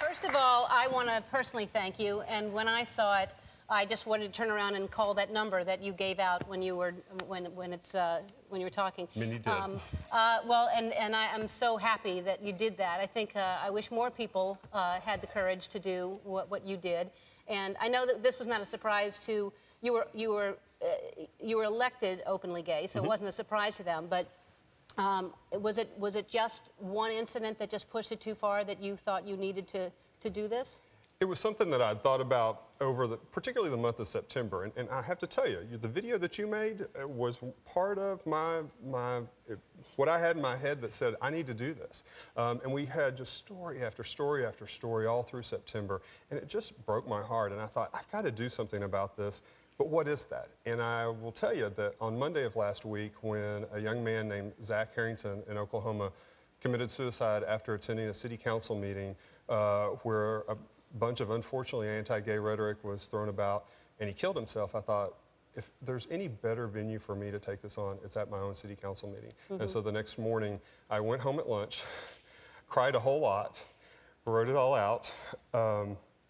First of all, I want to personally thank you. And when I saw it, I just wanted to turn around and call that number that you gave out when you were when you were talking. I mean, you did. Well, and I'm so happy that you did that. I think I wish more people had the courage to do what you did. And I know that this was not a surprise to you. You were elected openly gay, so it wasn't a surprise to them. But was it just one incident that just pushed it too far that you thought you needed to do this? It was something that I'd thought about over particularly the month of September, and I have to tell you, the video that you made was part of what I had in my head that said I need to do this, and we had just story after story after story all through September, and it just broke my heart, and I thought I've got to do something about this. But what is that? And I will tell you that on Monday of last week, when a young man named Zach Harrington in Oklahoma committed suicide after attending a city council meeting where a bunch of unfortunately anti-gay rhetoric was thrown about, and he killed himself, I thought, if there's any better venue for me to take this on, it's at my own city council meeting. And so the next morning, I went home at lunch, cried a whole lot, wrote it all out,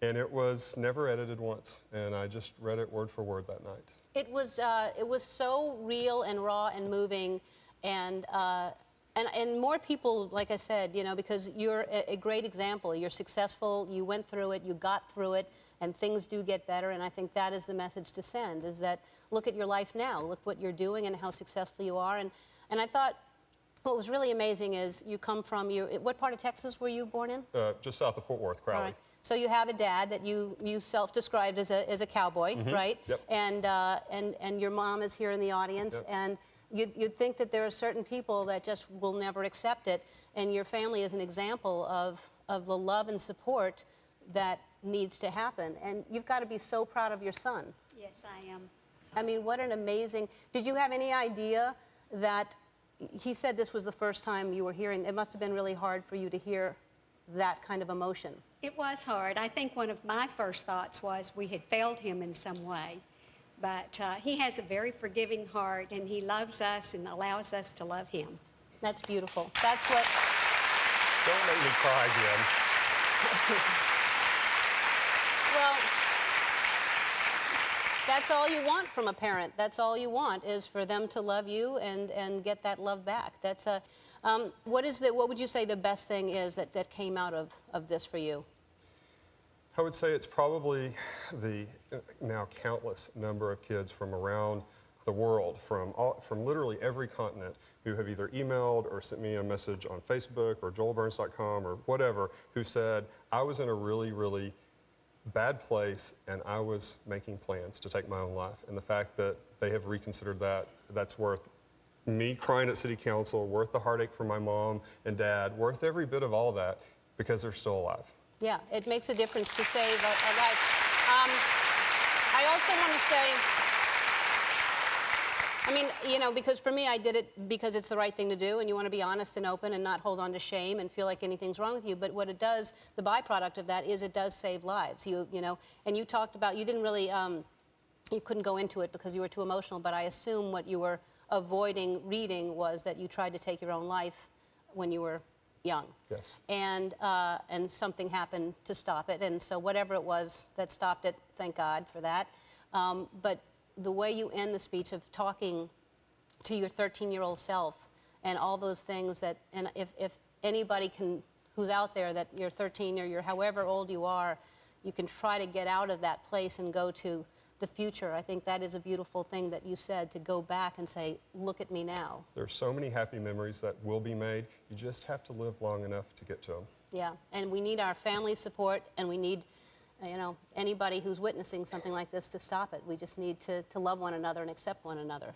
and it was never edited once, and I just read it word for word that night. It was so real and raw and moving, and more people, like I said, you know, because you're a great example. You're successful, you went through it, you got through it, and things do get better, and I think that is the message to send, is that look at your life now, look what you're doing and how successful you are. And I thought what was really amazing is you come from, what part of Texas were you born in? Just south of Fort Worth, Crowley. All right. So you have a dad that you self-described as a cowboy, right? Yep. And your mom is here in the audience, Yep. and you'd think that there are certain people that just will never accept it, and your family is an example of the love and support that needs to happen. And you've got to be so proud of your son. Yes, I am. I mean, what an amazing... Did you have any idea that... He said this was the first time you were hearing... It must have been really hard for you to hear that kind of emotion. It was hard. I think one of my first thoughts was we had failed him in some way. But he has a very forgiving heart, and he loves us and allows us to love him. That's beautiful. That's what... Don't make me cry again. Well, that's all you want from a parent. That's all you want, is for them to love you and get that love back. That's a... what would you say the best thing is that came out of this for you? I would say it's probably the now countless number of kids from around the world, from literally every continent, who have either emailed or sent me a message on Facebook or joelburns.com or whatever, who said, I was in a really, really bad place and I was making plans to take my own life. And the fact that they have reconsidered that, that's worth me crying at city council, worth the heartache for my mom and dad, worth every bit of all of that, because they're still alive. Yeah, it makes a difference to save a life. I also want to say, I mean, you know, because for me, I did it because it's the right thing to do, and you want to be honest and open and not hold on to shame and feel like anything's wrong with you. But what it does, the byproduct of that is it does save lives. You know, and you talked about, you didn't really, you couldn't go into it because you were too emotional, but I assume what you were avoiding reading was that you tried to take your own life when you were young. Yes. And something happened to stop it. And so whatever it was that stopped it, thank God for that. But the way you end the speech of talking to your 13-year-old self and all those things that, and if anybody can, who's out there, that you're 13 or you're however old you are, you can try to get out of that place and go to the future. I think that is a beautiful thing that you said, to go back and say, look at me now. There's so many happy memories that will be made. You just have to live long enough to get to them. Yeah, and we need our family support, and we need, you know, anybody who's witnessing something like this to stop it. We just need to love one another and accept one another.